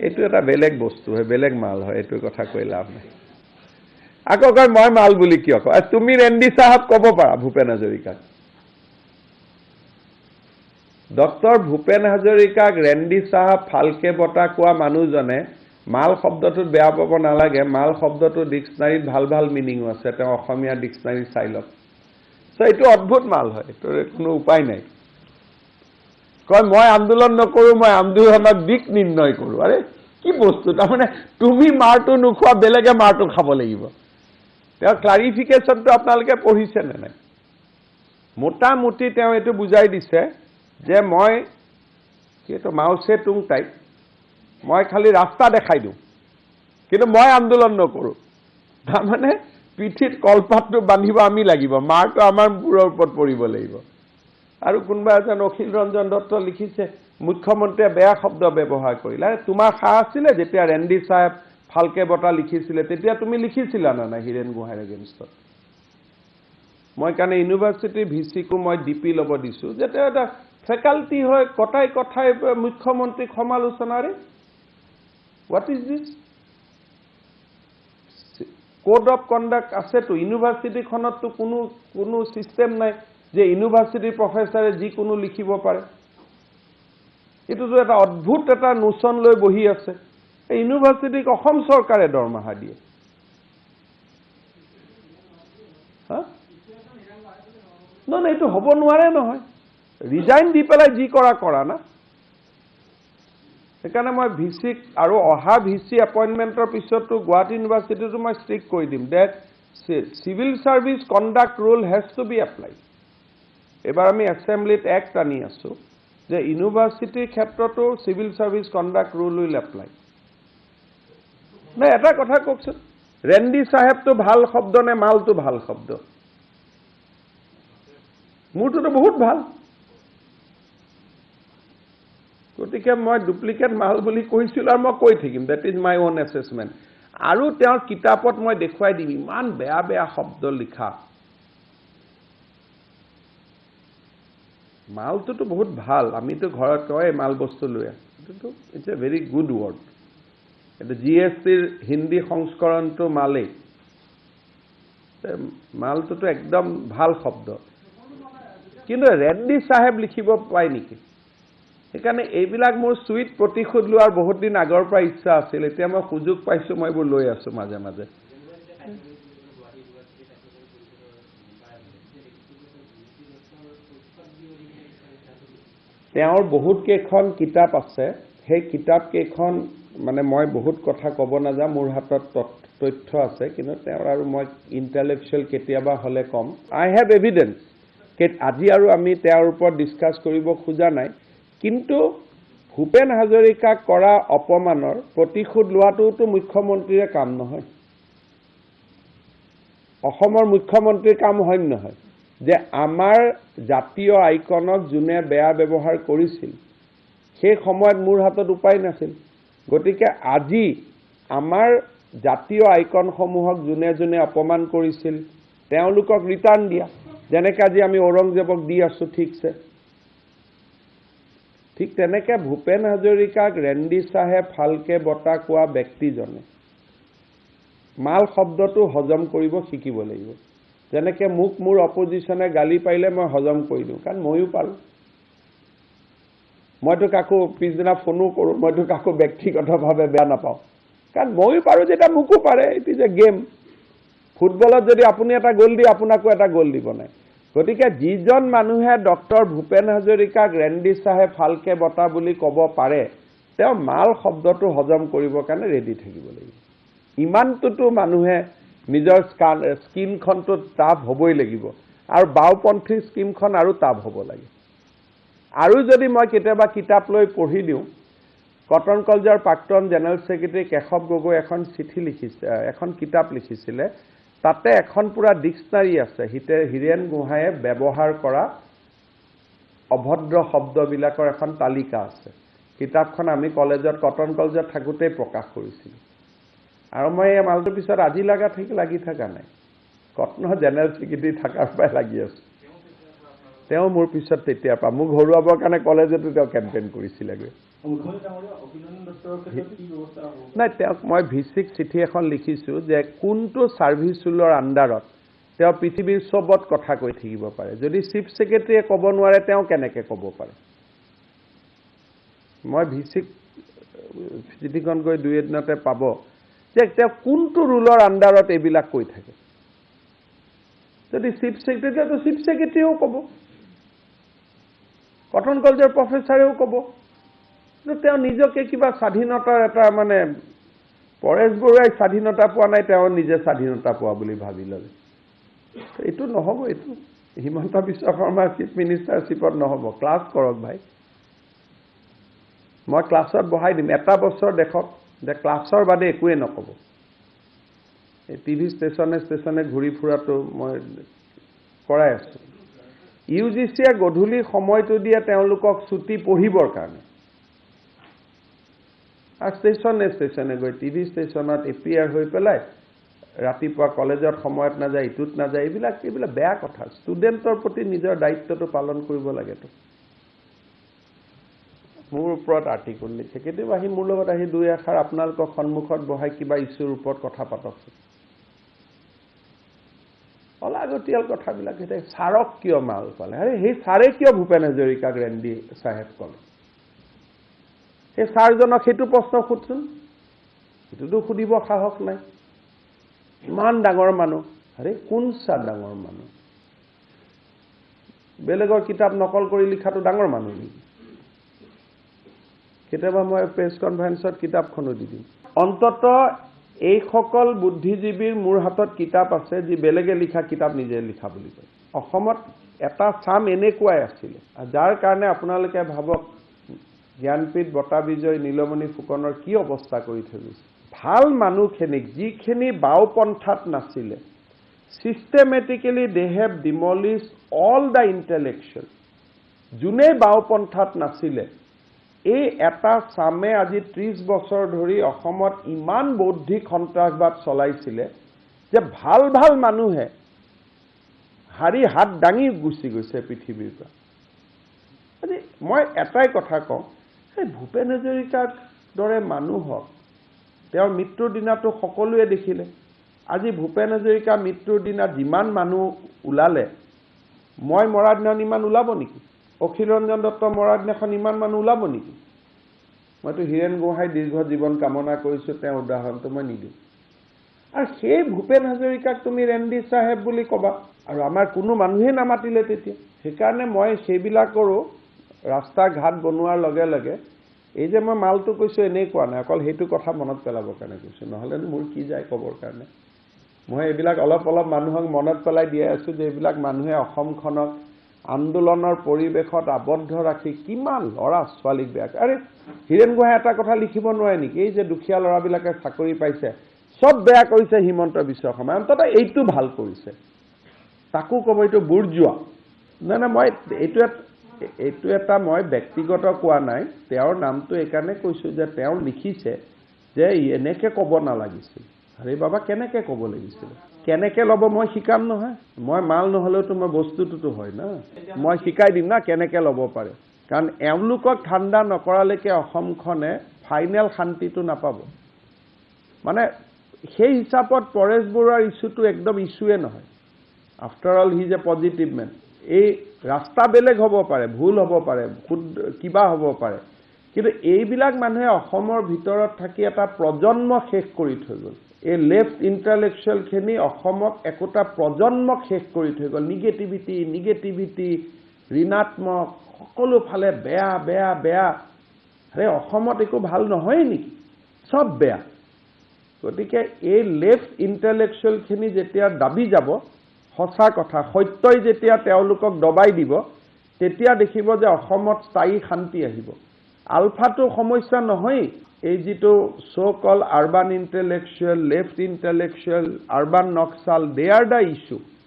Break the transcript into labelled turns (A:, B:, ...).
A: এইটো এটা বেলেগ বস্তু হয়, বেলেগ মাল হয়, এইটো কথা কৈ লাভ নাই। আকৌ কয় মই মাল বুলি কিয় কয়? তুমি ৰেণ্ডি চাহাব ক'ব পাৰা ভূপেন হাজৰিকাক। ডক্টৰ ভূপেন হাজৰিকাক ৰেণ্ডি চাহাব ফালকে বঁটা কোৱা মানুহজনে মাল শব্দটোত বেয়া পাব নালাগে, মাল শব্দটো ডিক্সনাৰীত ভাল ভাল মিনিঙো আছে, তেওঁ অসমীয়া ডিক্সনাৰী চাই লওক। এইটো অদ্ভুত মাল হয়, এইটো কোনো উপায় নাই। কয় মই আন্দোলন নকৰো, মই আন্দোলনক দিক নিৰ্ণয় কৰো। আৰে কি বস্তু, তাৰমানে তুমি মাৰটো নোখোৱা, বেলেগে মাৰটো খাব লাগিব। তেওঁ ক্লাৰিফিকেশ্যনটো আপোনালোকে পঢ়িছে নে নাই? মোটামুটি তেওঁ এইটো বুজাই দিছে যে মই এইটো মাওছে তুং টাইপ, মই খালি ৰাস্তা দেখাই দিওঁ, কিন্তু মই আন্দোলন নকৰো। তাৰমানে পিঠিত কলপাতটো বান্ধিব আমি লাগিব, মাৰটো আমাৰ মূৰৰ ওপৰত পৰিব লাগিব। আৰু কোনোবা এজন অখিল ৰঞ্জন দত্ত লিখিছে মুখ্যমন্ত্ৰীয়ে বেয়া শব্দ ব্যৱহাৰ কৰিলে। তোমাৰ সাহ আছিলে যেতিয়া ৰেণ্ডি চাহেব ফালকে বঁটা লিখিছিলে, তেতিয়া তুমি লিখিছিলা না নাই হীৰেণ গোহাঁইৰ এগেইনষ্টত? মই কাৰণে ইউনিভাৰ্চিটিৰ ভিচিকো মই ডিপি ল'ব দিছোঁ যে তেওঁ এটা ফেকাল্টি হয়, কথাই কথাই মুখ্যমন্ত্ৰীক সমালোচনাৰে। What is this? Code of conduct আছেতো, ইউনিভাৰ্চিটিখনততো কোনো ছিষ্টেম নাই যে ইউনিভাৰ্চিটিৰ প্ৰফেচাৰে যিকোনো লিখিব পাৰে। এইটোতো এটা অদ্ভুত এটা নোচন লৈ বহি আছে। এই ইউনিভাৰ্চিটিক অসম চৰকাৰে দৰমহা দিয়ে। নহয়, এইটো হ'ব নোৱাৰে নহয়। ৰিজাইন দি পেলাই যি কৰা না। সেইকাৰণে মই ভিচিক আৰু অহা ভিচি এপইণ্টমেণ্টৰ পিছতো গুৱাহাটী ইউনিভাৰ্চিটিটো মই ষ্ট্ৰিক্ট কৰি দিম that civil service conduct rule has to be applied. এবাৰ আমি এছেম্বলিত এক্ট আনি আছোঁ যে ইউনিভাৰ্চিটিৰ ক্ষেত্ৰতো civil service conduct rule will apply. নাই, এটা কথা কওকচোন, ৰেণ্ডি চাহেবটো ভাল শব্দ নে মালটো ভাল শব্দ? মোৰটোতো বহুত ভাল। গতিকে মই ডুপ্লিকেট মাল বুলি কৈছিলোঁ আৰু মই কৈ থাকিম, that is my on assessment. আৰু তেওঁৰ কিতাপত মই দেখুৱাই দিম ইমান বেয়া বেয়া শব্দ লিখা। মালটোতো বহুত ভাল, আমিতো ঘৰত কয় মাল বস্তু লৈ আছোঁ, কিন্তু it's a very good word. এইটো GSTৰ হিন্দী সংস্কৰণটো মালেই। মালটোতো একদম ভাল শব্দ, কিন্তু ৰেণ্ডি চাহেব লিখিব পায় নেকি? সেইকাৰণে এইবিলাক মোৰ চুইট প্ৰতিশোধ লোৱাৰ বহুত দিন আগৰ পৰা ইচ্ছা আছিল। এতিয়া মই সুযোগ পাইছোঁ, মই এইবোৰ লৈ আছোঁ মাজে মাজে। তেওঁৰ বহুত কেইখন কিতাপ আছে, সেই কিতাপ কেইখন মানে মই বহুত কথা ক'ব নাযাওঁ, মোৰ হাতত তথ্য আছে, কিন্তু তেওঁৰ আৰু মই ইণ্টেলেকচুৱেল কেতিয়াবা হ'লে ক'ম। আই হেভ এভিডেন্স। আজি আৰু আমি তেওঁৰ ওপৰত ডিছকাছ কৰিব খোজা নাই, কিন্তু ভূপেন হাজৰিকাক কৰা অপমানৰ প্ৰতিশোধ লোৱাটোতো মুখ্যমন্ত্ৰীৰে কাম নহয়। অসমৰ মুখ্যমন্ত্ৰীৰ কাম হয় নহয় যে আমাৰ জাতীয় আইকনক যোনে বেয়া ব্যৱহাৰ কৰিছিল, সেই সময়ত মোৰ হাতত উপায় নাছিল। গতিকে আজি আমাৰ জাতীয় আইকনসমূহক যোনে যোনে অপমান কৰিছিল তেওঁলোকক ৰিটাৰ্ণ দিয়া, যেনেকৈ আজি আমি ঔৰংজেবক দি আছোঁ ঠিকছে। ঠিক তেনেকৈ ভূপেন হাজৰিকাক ৰেণ্ডি চাহেব ফালকে বঁটা কোৱা ব্যক্তিজনে মাল শব্দটো হজম কৰিব শিকিব লাগিব। যেনেকৈ মোক মোৰ অপজিশ্যনে গালি পাৰিলে মই হজম কৰি দিওঁ, কাৰণ ময়ো পাৰোঁ। মইতো কাকো পিছদিনা ফোনো কৰোঁ, মইতো কাকো ব্যক্তিগতভাৱে বেয়া নাপাওঁ, কাৰণ ময়ো পাৰোঁ যেতিয়া মোকো পাৰে। It is a game. ফুটবলত যদি আপুনি এটা গ'ল দিয়ে, আপোনাকো এটা গ'ল দিব নাই। গতিকে যিজন মানুহে ডক্টৰ ভূপেন হাজৰিকাক ৰেণ্ডি চাহেব ফালকে বঁটা বুলি ক'ব পাৰে, তেওঁ মাল শব্দটো হজম কৰিবৰ কাৰণে ৰেডি থাকিব লাগিব। ইমানটোতো মানুহে নিজৰ স্কিনখনটো টাফ হ'বই লাগিব, আৰু বাওঁপন্থী স্কিনখন আৰু টাফ হ'ব লাগে। আৰু যদি মই কেতিয়াবা কিতাপ লৈ পঢ়ি দিওঁ, কটন কলেজৰ প্ৰাক্তন জেনেৰেল ছেক্ৰেটাৰী কেশৱ গগৈ এখন কিতাপ লিখিছিলে, তাতে এখন পুৰা ডিক্সনাৰী আছে হীৰেণ গোহাঁইয়ে ব্যৱহাৰ কৰা অভদ্ৰ শব্দবিলাকৰ এখন তালিকা আছে। কিতাপখন আমি কটন কলেজত থাকোঁতেই প্ৰকাশ কৰিছিলোঁ। আৰু মই এই মালটোৰ পিছত আজি লাগি থকা নাই, কটনৰ জেনেৰেল ছেক্ৰেটাৰী থকাৰ পৰাই লাগি আছোঁ। তেওঁ মোৰ পিছত তেতিয়াৰ পৰা মোক হৰুৱাবৰ কাৰণে কলেজতো তেওঁ কেম্পেইন কৰিছিলেগৈ। নাই, তেওঁক মই ভিচিক চিঠি এখন লিখিছোঁ যে কোনটো ছাৰ্ভিচ ৰুলৰ আণ্ডাৰত তেওঁ পৃথিৱীৰ চবত কথা কৈ থাকিব পাৰে। যদি চিফ ছেক্ৰেটাৰীয়ে ক'ব নোৱাৰে তেওঁ কেনেকৈ ক'ব পাৰে? মই ভিচিক চিঠিখন গৈ 2 এদিনতে পাব যে তেওঁ কোনটো ৰুলৰ আণ্ডাৰত এইবিলাক কৈ থাকে। যদি চিফ ছেক্ৰেটাৰীটো চিফ ছেক্ৰেটাৰীয়েও ক'ব, কটন কলেজৰ প্ৰফেচাৰেও ক'ব। কিন্তু তেওঁ নিজকে কিবা স্বাধীনতাৰ এটা মানে পৰেশ বৰুৱাই স্বাধীনতা পোৱা নাই, তেওঁ নিজে স্বাধীনতা পোৱা বুলি ভাবি ল'লে। এইটো নহ'ব। এইটো হিমন্ত বিশ্ব শৰ্মাৰ চিফ মিনিষ্টাৰশ্বিপত নহ'ব। ক্লাছ কৰক ভাই, মই ক্লাছত বহাই দিম। এটা বছৰ দেখক যে ক্লাছৰ বাদে একোৱে নক'ব। এই টিভি ষ্টেচনে ঘূৰি ফুৰাটো মই কৰাই আছোঁ। UGCয়ে গধূলি সময়টো দিয়ে তেওঁলোকক ছুটি পঢ়িবৰ কাৰণে, আৰু ষ্টেচনে গৈ টিভি ষ্টেচনত এপিয়াৰ হৈ পেলাই ৰাতিপুৱা কলেজত সময়ত নাযায়, ইটোত নাযায়। এইবিলাক বেয়া কথা। ষ্টুডেণ্টৰ প্ৰতি নিজৰ দায়িত্বটো পালন কৰিব লাগেতো। মোৰ ওপৰত আৰ্টিকল লিখে, কেতিয়াবা আহি মোৰ লগত আহি 2 এষাৰ আপোনালোকৰ সন্মুখত বহাই কিবা ইছ্যুৰ ওপৰত কথা পাতকচোন। অলাগতিয়াল কথাবিলাক। এতিয়া ছাৰক কিয় মাল পালে? আৰে সেই ছাৰে কিয় ভূপেন হাজৰিকাক ৰেণ্ডি চাহেব ক'লে? সেই ছাৰজনক সেইটো প্ৰশ্ন সোধচোন। সেইটোতো সুধিব সাহস নাই। ইমান ডাঙৰ মানুহ। আৰে কোন ছাৰ ডাঙৰ মানুহ? বেলেগৰ কিতাপ নকল কৰি লিখাটো ডাঙৰ মানুহ নেকি? কেতিয়াবা মই প্ৰেছ কনফাৰেন্সত কিতাপখনো দি দিম। অন্ততঃ এইসকল বুদ্ধিজীৱীৰ মোৰ হাতত কিতাপ আছে যি বেলেগে লিখা কিতাপ নিজে লিখা বুলি কয়। অসমত এটা চাম এনেকুৱাই আছিলে, যাৰ কাৰণে আপোনালোকে ভাবক জ্ঞানপীঠ বঁটা বিজয় নীলমণি ফুকনৰ কি অৱস্থা কৰি থৈ গৈছে। ভাল মানুহখিনিক যিখিনি বাওপন্থাত নাছিলে, systematically they have demolished all the intellectual. যোনে বাওপন্থাত নাছিলে, এই এটা চামে আজি 30 বছৰ ধৰি অসমত ইমান বৌদ্ধিক সন্ত্ৰাসবাদ চলাইছিলে যে ভাল ভাল মানুহে হাৰি হাত দাঙি গুচি গৈছে পৃথিৱীৰ পৰা। মই এটাই কথা কওঁ, এই ভূপেন হাজৰিকাৰ দৰে মানুহক তেওঁৰ মৃত্যুৰ দিনাটো সকলোৱে দেখিলে। আজি ভূপেন হাজৰিকা মৃত্যুৰ দিনা যিমান মানুহ ওলালে, মই মৰা দিনাখন ইমান ওলাব নেকি? অখিল ৰঞ্জন দত্ত মৰাৰ দিনাখন ইমান মানুহ ওলাব নেকি? মইতো হীৰেণ গোহাঁই দীৰ্ঘ জীৱন কামনা কৰিছোঁ, তেওঁৰ উদাহৰণটো মই নিদিওঁ। আৰু সেই ভূপেন হাজৰিকাক তুমি ৰেণ্ডি চাহেব বুলি ক'বা, আৰু আমাৰ কোনো মানুহেই নামাতিলে তেতিয়া। সেইকাৰণে মই সেইবিলাকৰো ৰাস্তা ঘাট বনোৱাৰ লগে লগে এই যে মই মালটো কৈছোঁ এনেই কোৱা নাই, অকল সেইটো কথা মনত পেলাবৰ কাৰণে কৈছোঁ। নহ'লে মোৰ কি যায় ক'বৰ কাৰণে। মই এইবিলাক অলপ মানুহক মনত পেলাই দিয়ে আছোঁ যে এইবিলাক মানুহে অসমখনক আন্দোলনৰ পৰিৱেশত আবদ্ধ ৰাখি কিমান ল'ৰা ছোৱালীক বেয়া। আৰে হীৰেণ গোহাঁই এটা কথা লিখিব নোৱাৰে নেকি? এই যে দুখীয়া ল'ৰাবিলাকে চাকৰি পাইছে, চব বেয়া কৰিছে হিমন্ত বিশ্ব শৰ্মাই, অন্ততঃ এইটো ভাল কৰিছে। তাকো ক'ব এইটো বুৰ্জোৱা। নাই, মই এইটো এটা মই ব্যক্তিগত কোৱা নাই, তেওঁৰ নামটো এইকাৰণে কৈছোঁ যে তেওঁ লিখিছে যে এনেকৈ ক'ব নালাগিছিল। আৰে বাবা, কেনেকৈ ক'ব লাগিছিল? কেনেকৈ ল'ব মই শিকাম নহয়। মই মাল নহ'লেওতো মই বস্তুটোতো হয় না, মই শিকাই দিম না কেনেকৈ ল'ব পাৰে। কাৰণ এওঁলোকক ঠাণ্ডা নকৰালৈকে অসমখনে ফাইনেল শান্তিটো নাপাব। মানে সেই হিচাপত পৰেশ বৰুৱাৰ ইছ্যুটো একদম ইছ্যুৱে নহয়। After all he is a positive man. এই ৰাস্তা বেলেগ হ'ব পাৰে, ভুল হ'ব পাৰে, কিবা হ'ব পাৰে, কিন্তু এইবিলাক মানুহে অসমৰ ভিতৰত থাকি এটা প্ৰজন্ম শেষ কৰি থৈ গ'ল। এই লেফ্ট ইণ্টেলেকচুৱেলখিনি অসমক একোটা প্ৰজন্মক শেষ কৰি থৈ গ'ল। নিগেটিভিটি, ঋণাত্মক, সকলো ফালে বেয়া। আৰে অসমত একো ভাল নহয় নেকি? চব বেয়া। গতিকে এই লেফ্ট ইণ্টেলেকচুৱেলখিনি যেতিয়া দাবি যাব, সঁচা কথা, সত্যই যেতিয়া তেওঁলোকক দবাই দিব, তেতিয়া দেখিব যে অসমত স্থায়ী শান্তি আহিব। আলফাটো সমস্যা নহয়েই। এই যিটো so' call urban intellectual, left intellectual, urban Naxal, they are the issue.